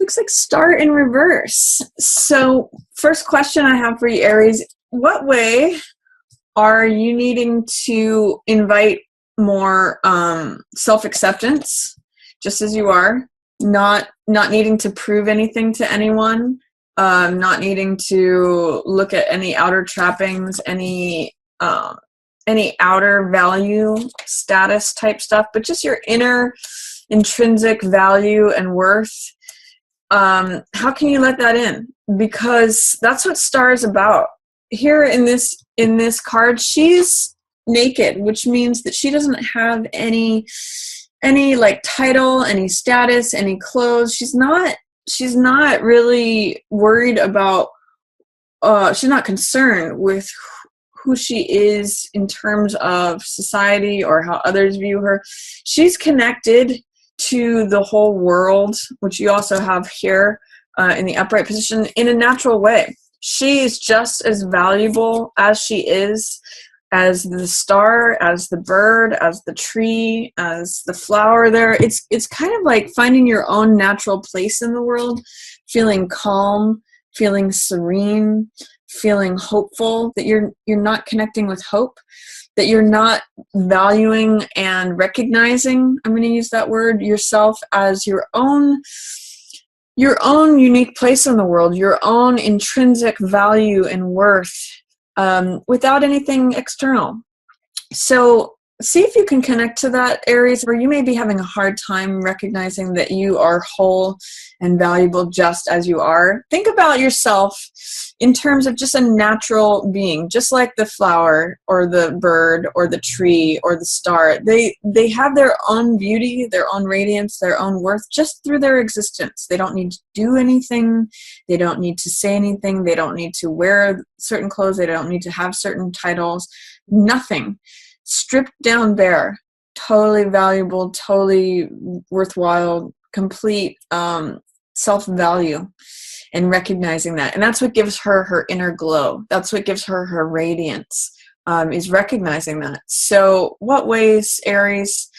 Looks like star in reverse. So first question I have for you, Aries, what way are you needing to invite more self-acceptance, just as you are, not needing to prove anything to anyone, not needing to look at any outer trappings, any outer value, status type stuff, but just your inner intrinsic value and worth. How can you let that in? Because that's what star is about. Here in this card, she's naked, which means that she doesn't have any like title, any status, any clothes. She's not really worried about, she's not concerned with who she is in terms of society or how others view her. She's connected to the whole world, which you also have here in the upright position, in a natural way. She is just as valuable as she is, as the star, as the bird, as the tree, as the flower there. It's kind of like finding your own natural place in the world, feeling calm, feeling serene, feeling hopeful, that you're not connecting with hope, that you're not valuing and recognizing, I'm going to use that word, yourself as your own unique place in the world, your own intrinsic value and worth, without anything external. So see if you can connect to that, Aries, where you may be having a hard time recognizing that you are whole and valuable just as you are. Think about yourself in terms of just a natural being, just like the flower or the bird or the tree or the star. They have their own beauty, their own radiance, their own worth just through their existence. They don't need to do anything. They don't need to say anything. They don't need to wear certain clothes. They don't need to have certain titles. Nothing. Stripped down bare, totally valuable, totally worthwhile, complete self-value, and recognizing that. And that's what gives her her inner glow. That's what gives her her radiance, is recognizing that. So what ways, Aries,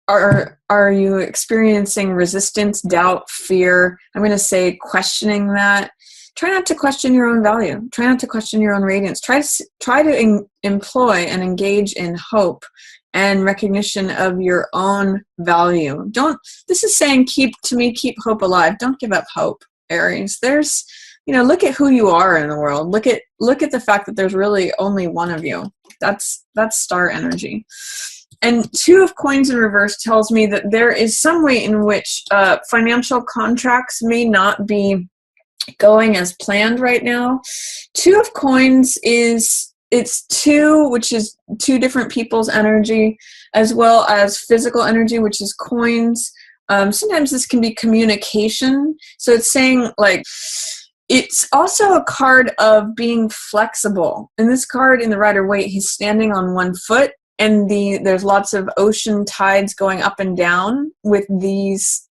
are you experiencing resistance, doubt, fear? I'm going to say questioning that. Try not to question your own value. Try not to question your own radiance. Try to employ and engage in hope and recognition of your own value. This is saying keep hope alive. Don't give up hope, Aries. There's, look at who you are in the world. Look at the fact that there's really only one of you. That's star energy. And 2 of coins in reverse tells me that there is some way in which financial contracts may not be going as planned right now. 2 of coins it's 2, which is 2 different people's energy, as well as physical energy, which is coins. Sometimes this can be communication. So it's saying, like, it's also a card of being flexible. In this card, in the Rider-Waite, he's standing on one foot, and there's lots of ocean tides going up and down with these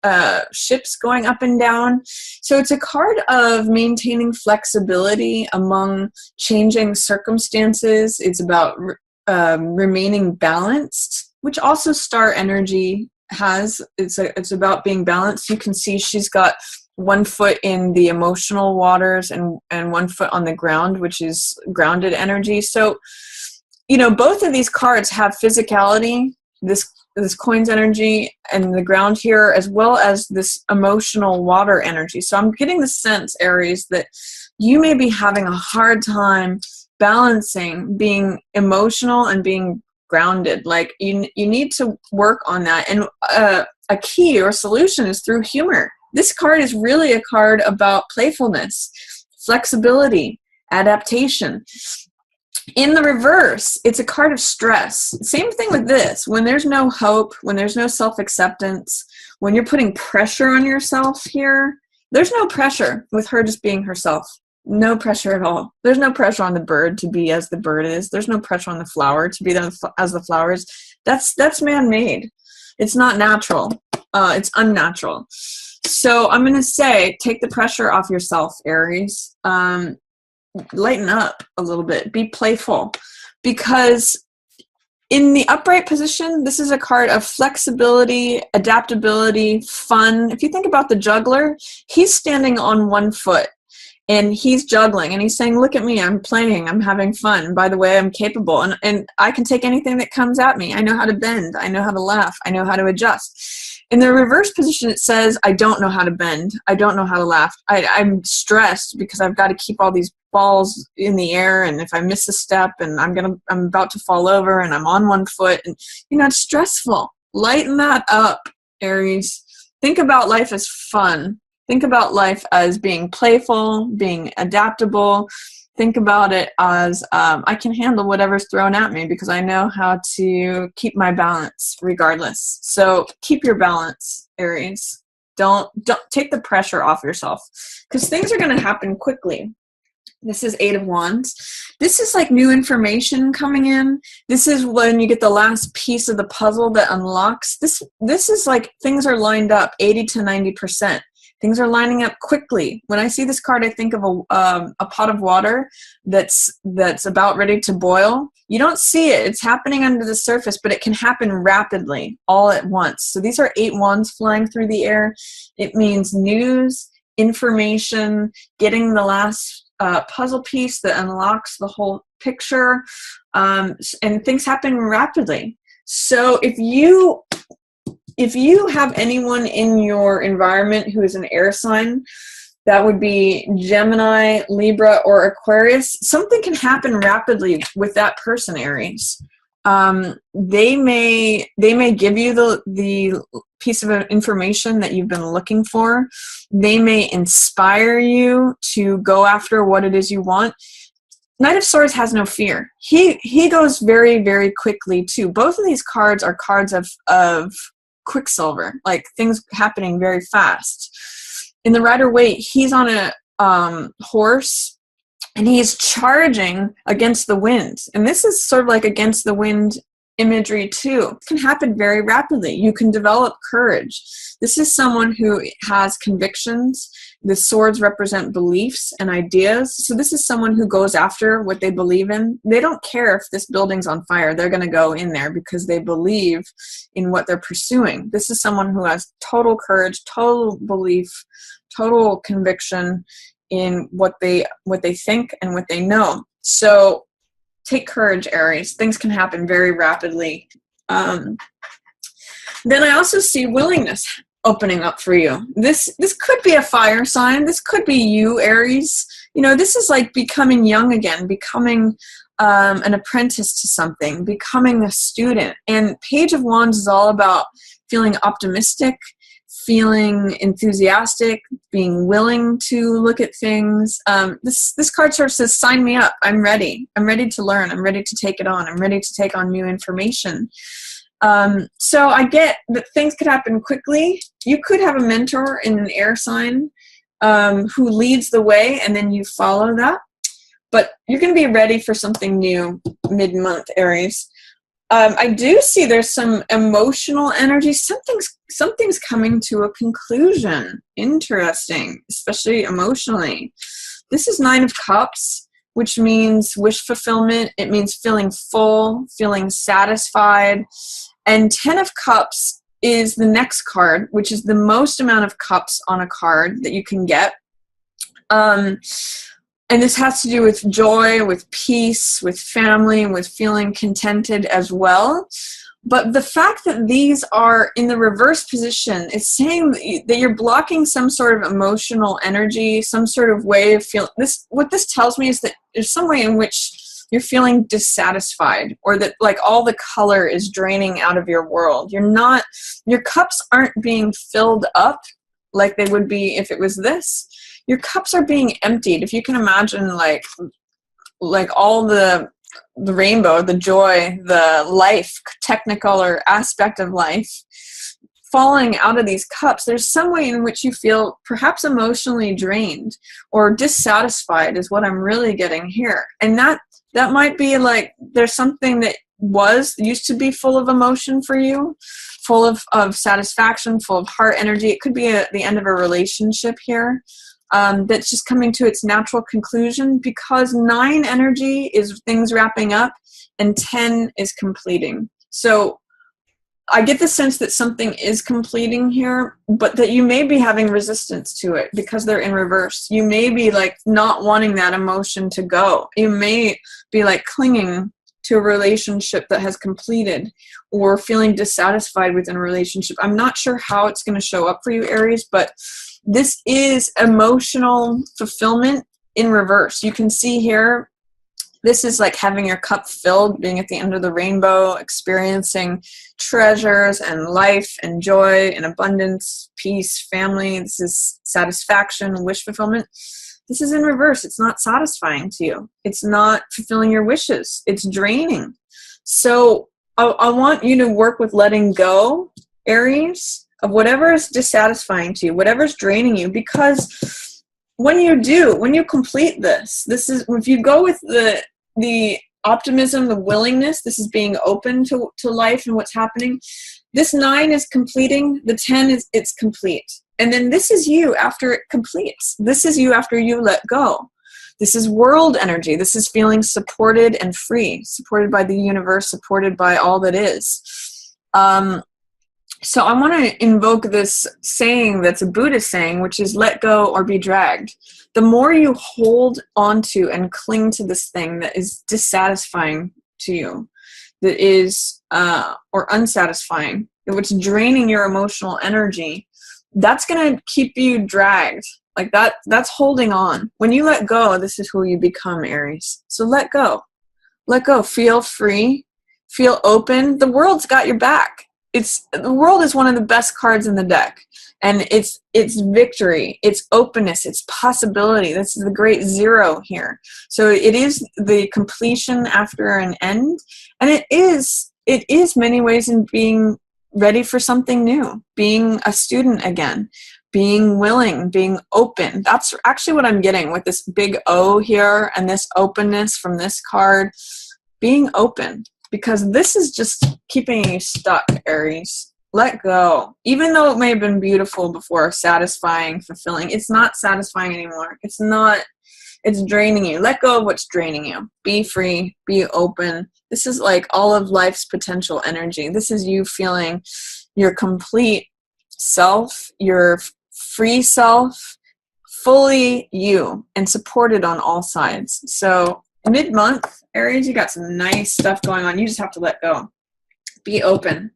ships going up and down. So it's a card of maintaining flexibility among changing circumstances. It's about remaining balanced, which also star energy has. It's about being balanced. You can see she's got one foot in the emotional waters and one foot on the ground, which is grounded energy. So both of these cards have physicality, this coins energy and the ground here, as well as this emotional water energy. So I'm getting the sense, Aries, that you may be having a hard time balancing being emotional and being grounded. Like you need to work on that. And a key or solution is through humor. This card is really a card about playfulness, flexibility, adaptation. In the reverse, it's a card of stress. Same thing with this. When there's no hope, when there's no self-acceptance, when you're putting pressure on yourself here, there's no pressure with her just being herself. No pressure at all. There's no pressure on the bird to be as the bird is. There's no pressure on the flower to be as the flower is. That's man-made. It's not natural. It's unnatural. So I'm going to say, take the pressure off yourself, Aries. Lighten up a little bit. Be playful, because In the upright position, this is a card of flexibility, adaptability, fun. If you think about the juggler, he's standing on one foot and he's juggling and he's saying, look at me, I'm playing, I'm having fun. By the way, I'm capable and I can take anything that comes at me. I know how to bend, I know how to laugh, I know how to adjust. In the reverse position, it says, I don't know how to bend, I don't know how to laugh. I'm stressed because I've got to keep all these balls in the air, and if I miss a step and I'm about to fall over and I'm on one foot, and it's stressful. Lighten that up, Aries. Think about life as fun. Think about life as being playful, being adaptable. Think about it as I can handle whatever's thrown at me because I know how to keep my balance regardless. So keep your balance, Aries. Don't take the pressure off yourself because things are going to happen quickly. This is 8 of Wands. This is like new information coming in. This is when you get the last piece of the puzzle that unlocks. This is like things are lined up 80 to 90%. Things are lining up quickly. When I see this card, I think of a pot of water that's about ready to boil. You don't see it. It's happening under the surface, but it can happen rapidly all at once. So these are 8 wands flying through the air. It means news, information, getting the last puzzle piece that unlocks the whole picture, and things happen rapidly. So if you have anyone in your environment who is an air sign, that would be Gemini, Libra, or Aquarius, something can happen rapidly with that person, Aries. They may give you the piece of information that you've been looking for. They may inspire you to go after what it is you want. Knight of Swords has no fear. He goes very, very quickly too. Both of these cards are cards of Quicksilver, like things happening very fast. In the Rider-Waite, he's on a horse and he's charging against the wind. And this is sort of like against the wind imagery too. It can happen very rapidly. You can develop courage. This is someone who has convictions. The swords represent beliefs and ideas. So this is someone who goes after what they believe in. They don't care if this building's on fire. They're going to go in there because they believe in what they're pursuing. This is someone who has total courage, total belief, total conviction in what they think and what they know. So take courage, Aries. Things can happen very rapidly. Then I also see willingness opening up for you. This could be a fire sign. This could be you, Aries. This is like becoming young again, becoming an apprentice to something, becoming a student. And Page of Wands is all about feeling optimistic, feeling enthusiastic, being willing to look at things. This card sort of says, sign me up. I'm ready. I'm ready to learn. I'm ready to take it on. I'm ready to take on new information. So I get that things could happen quickly. You could have a mentor in an air sign who leads the way, and then you follow that. But you're going to be ready for something new mid-month, Aries. I do see there's some emotional energy. Something's coming to a conclusion. Interesting, especially emotionally. This is 9 of Cups, which means wish fulfillment. It means feeling full, feeling satisfied. And 10 of Cups is the next card, which is the most amount of cups on a card that you can get. And this has to do with joy, with peace, with family, and with feeling contented as well. But the fact that these are in the reverse position is saying that you're blocking some sort of emotional energy, some sort of way of feeling. What this tells me is that there's some way in which you're feeling dissatisfied, or that like all the color is draining out of your world. Your cups aren't being filled up like they would be if it was this. Your cups are being emptied. If you can imagine like all the rainbow, the joy, the life, technicolor aspect of life falling out of these cups, there's some way in which you feel perhaps emotionally drained or dissatisfied is what I'm really getting here. And that might be like there's something that used to be full of emotion for you, full of satisfaction, full of heart energy. It could be the end of a relationship here. that's just coming to its natural conclusion, because 9 energy is things wrapping up and 10 is completing. So I get the sense that something is completing here, but that you may be having resistance to it because they're in reverse. You may be like not wanting that emotion to go. You may be like clinging to a relationship that has completed, or feeling dissatisfied within a relationship. I'm not sure how it's going to show up for you, Aries, but this is emotional fulfillment in reverse. You can see here, this is like having your cup filled, being at the end of the rainbow, experiencing treasures and life and joy and abundance, peace, family. This is satisfaction, wish fulfillment. This is in reverse. It's not satisfying to you. It's not fulfilling your wishes. It's draining. So I want you to work with letting go, Aries, of whatever is dissatisfying to you, whatever's draining you, because when you complete this is, if you go with the optimism, the willingness, this is being open to life and what's happening. This 9 is completing, the 10 is, it's complete. And then this is you after it completes. This is you after you let go. This is world energy. This is feeling supported and free, supported by the universe, supported by all that is. So I want to invoke this saying that's a Buddhist saying, which is let go or be dragged. The more you hold onto and cling to this thing that is dissatisfying to you, that is, or unsatisfying, which is draining your emotional energy, that's going to keep you dragged. Like that's holding on. When you let go, this is who you become, Aries. So let go. Let go. Feel free. Feel open. The world's got your back. The world is one of the best cards in the deck, and it's victory, it's openness, it's possibility. This is the great 0 here. So it is the completion after an end, and it is many ways in being ready for something new, being a student again, being willing, being open. That's actually what I'm getting with this big O here and this openness from this card, being open. Because this is just keeping you stuck, Aries. Let go. Even though it may have been beautiful before, satisfying, fulfilling, it's not satisfying anymore. It's draining you. Let go of what's draining you. Be free. Be open. This is like all of life's potential energy. This is you feeling your complete self, your free self, fully you, and supported on all sides. So mid-month, Aries, you got some nice stuff going on. You just have to let go. Be open.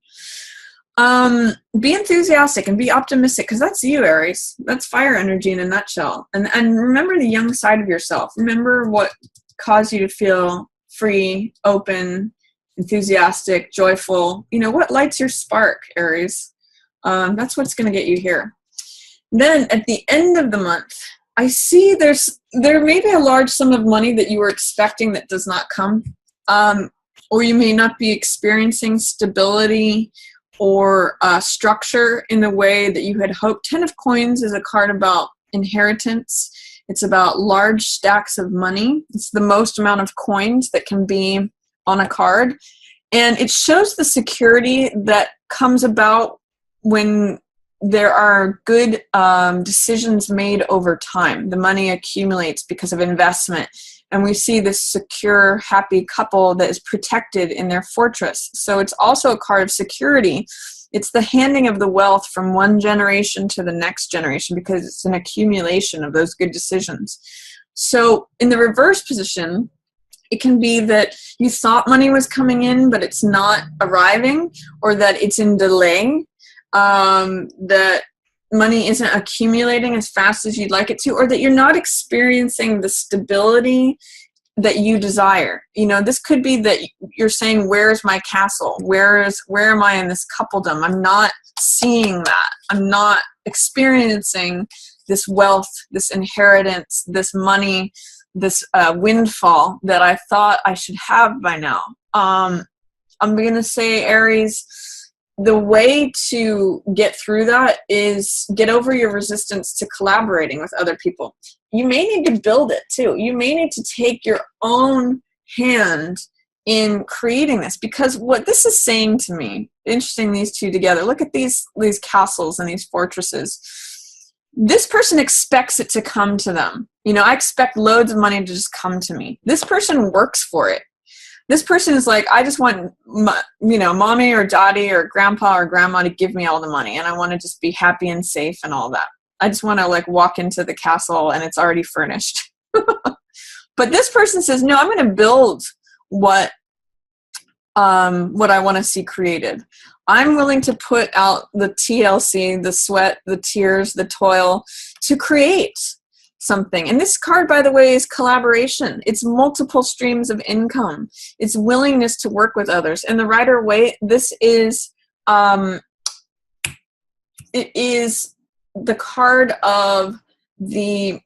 Be enthusiastic and be optimistic, because that's you, Aries. That's fire energy in a nutshell. And remember the young side of yourself. Remember what caused you to feel free, open, enthusiastic, joyful. You know, what lights your spark, Aries? That's what's going to get you here. Then at the end of the month, I see there may be a large sum of money that you were expecting that does not come, or you may not be experiencing stability or structure in the way that you had hoped. 10 of Coins is a card about inheritance. It's about large stacks of money. It's the most amount of coins that can be on a card, and it shows the security that comes about when there are good decisions made over time. The money accumulates because of investment. And we see this secure, happy couple that is protected in their fortress. So it's also a card of security. It's the handing of the wealth from one generation to the next generation, because it's an accumulation of those good decisions. So in the reverse position, it can be that you thought money was coming in, but it's not arriving, or that it's in delay. That money isn't accumulating as fast as you'd like it to, or that you're not experiencing the stability that you desire. You know, this could be that you're saying, where's my castle? Where am I in this coupledom? I'm not seeing that. I'm not experiencing this wealth, this inheritance, this money, this windfall that I thought I should have by now. I'm going to say, Aries, the way to get through that is get over your resistance to collaborating with other people. You may need to build it too. You may need to take your own hand in creating this, because what this is saying to me, interesting, these two together, look at these castles and these fortresses. This person expects it to come to them. You know, I expect loads of money to just come to me. This person works for it. This person is like, I just want, you know, mommy or daddy or grandpa or grandma to give me all the money, and I want to just be happy and safe and all that. I just want to like walk into the castle and it's already furnished. But this person says, no, I'm going to build what I want to see created. I'm willing to put out the TLC, the sweat, the tears, the toil to create something. And this card, by the way, is collaboration. It's multiple streams of income. It's willingness to work with others. And the Rider-Waite, this is, it is the card of the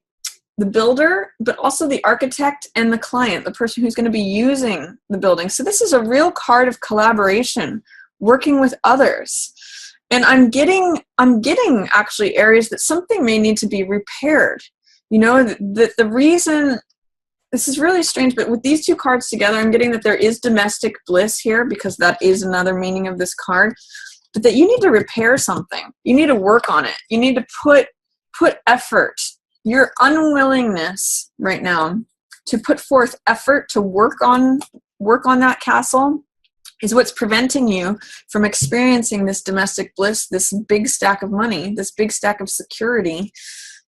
builder, but also the architect and the client, the person who's going to be using the building. So this is a real card of collaboration, working with others. And I'm getting actually, Aries, that something may need to be repaired. You know, the reason, this is really strange, but with these two cards together, I'm getting that there is domestic bliss here, because that is another meaning of this card, but that you need to repair something. You need to work on it. You need to put effort. Your unwillingness right now to put forth effort to work on that castle is what's preventing you from experiencing this domestic bliss, this big stack of money, this big stack of security.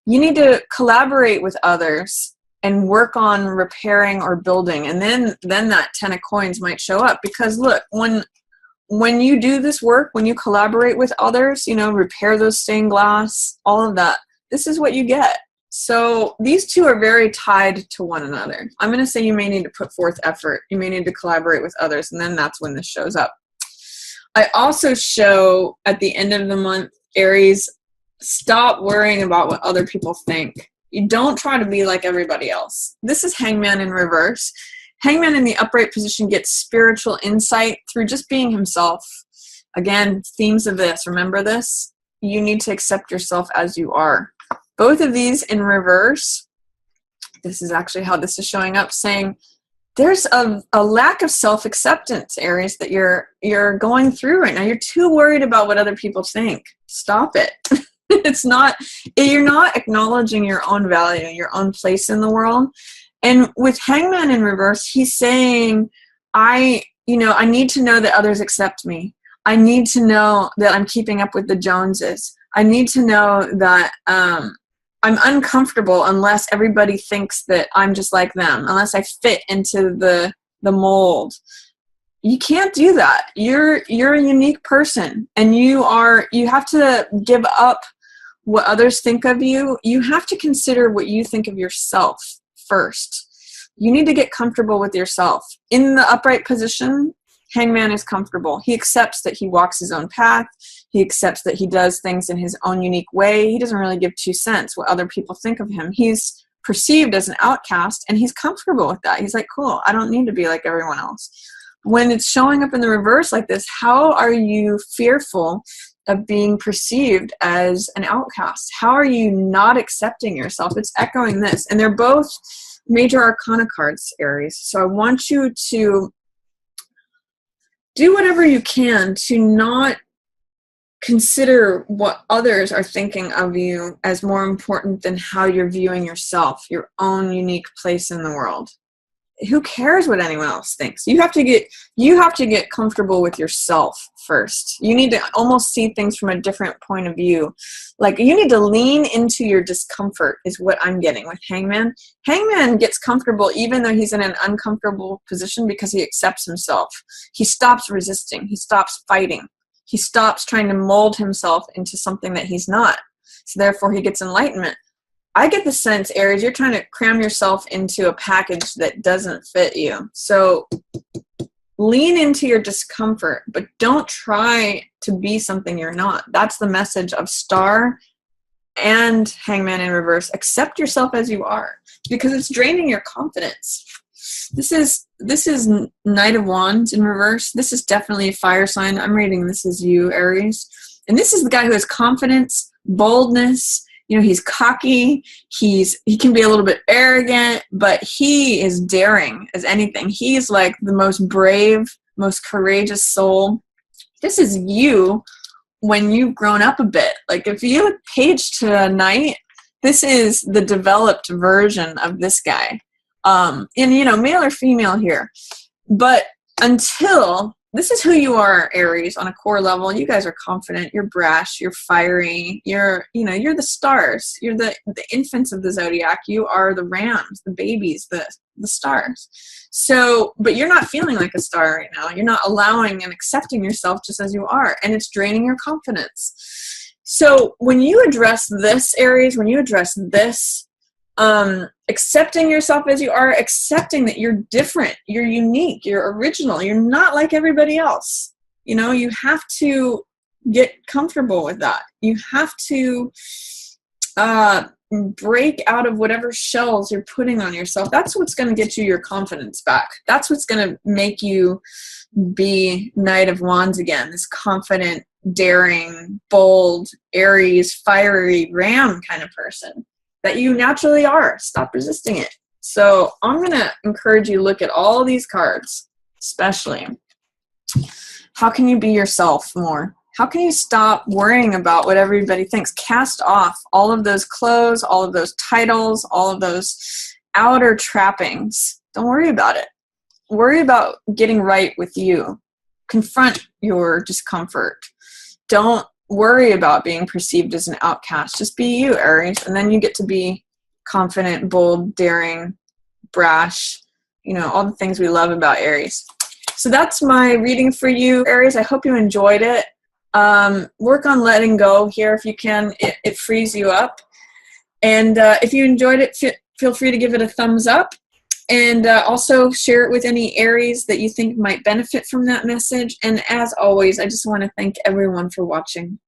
You need to collaborate with others and work on repairing or building, and then that 10 of coins might show up. Because look, when you do this work, when you collaborate with others, you know, repair those stained glass, all of that, this is what you get. So these two are very tied to one another. I'm going to say you may need to put forth effort. You may need to collaborate with others, and then that's when this shows up. I also show at the end of the month, Aries, stop worrying about what other people think. You don't try to be like everybody else. This is Hangman in reverse. Hangman in the upright position gets spiritual insight through just being himself. Again, themes of this. Remember this? You need to accept yourself as you are. Both of these in reverse, this is actually how this is showing up, saying there's a lack of self-acceptance, Aries, that you're going through right now. You're too worried about what other people think. Stop it. You're not acknowledging your own value, your own place in the world. And with Hangman in reverse, he's saying, I need to know that others accept me. I need to know that I'm keeping up with the Joneses. I need to know that I'm uncomfortable unless everybody thinks that I'm just like them, unless I fit into the mold. You can't do that. You're a unique person, and you have to give up what others think of you. You have to consider what you think of yourself first. You need to get comfortable with yourself. In the upright position, Hangman is comfortable. He accepts that he walks his own path. He accepts that he does things in his own unique way. He doesn't really give 2 cents what other people think of him. He's perceived as an outcast, and he's comfortable with that. He's like, cool, I don't need to be like everyone else. When it's showing up in the reverse like this, how are you fearful of being perceived as an outcast? How are you not accepting yourself? It's echoing this. And they're both major arcana cards, Aries. So I want you to do whatever you can to not consider what others are thinking of you as more important than how you're viewing yourself, your own unique place in the world. Who cares what anyone else thinks? You have to get comfortable with yourself first. You need to almost see things from a different point of view. Like, you need to lean into your discomfort is what I'm getting with Hangman. Hangman gets comfortable even though he's in an uncomfortable position because he accepts himself. He stops resisting. He stops fighting. He stops trying to mold himself into something that he's not. So therefore he gets enlightenment. I get the sense, Aries, you're trying to cram yourself into a package that doesn't fit you. So lean into your discomfort, but don't try to be something you're not. That's the message of Star and Hangman in reverse. Accept yourself as you are, because it's draining your confidence. This is Knight of Wands in reverse. This is definitely a fire sign. I'm reading this as you, Aries. And this is the guy who has confidence, boldness. You know, he's cocky. He can be a little bit arrogant, but he is daring as anything. He's like the most brave, most courageous soul. This is you when you've grown up a bit. Like if you look page to night, this is the developed version of this guy. And you know, male or female here. But until this is who you are, Aries, on a core level. You guys are confident, you're brash, you're fiery, you're the stars. You're the infants of the zodiac. You are the rams, the babies, the stars. So, but you're not feeling like a star right now. You're not allowing and accepting yourself just as you are, and it's draining your confidence. So when you address this, Aries, when you address this, accepting yourself as you are, accepting that you're different, you're unique, you're original, you're not like everybody else. You know, you have to get comfortable with that. You have to break out of whatever shells you're putting on yourself. That's what's going to get you your confidence back. That's what's going to make you be Knight of Wands again, this confident, daring, bold, Aries, fiery, ram kind of person that you naturally are. Stop resisting it. So I'm going to encourage you to look at all these cards, especially. How can you be yourself more? How can you stop worrying about what everybody thinks? Cast off all of those clothes, all of those titles, all of those outer trappings. Don't worry about it. Worry about getting right with you. Confront your discomfort. Don't worry about being perceived as an outcast. Just be you, Aries, and then you get to be confident, bold, daring, brash, you know, all the things we love about Aries. So that's my reading for you, Aries. I hope you enjoyed it. Work on letting go here if you can. It frees you up. And if you enjoyed it, feel free to give it a thumbs up. And also share it with any Aries that you think might benefit from that message. And as always, I just want to thank everyone for watching.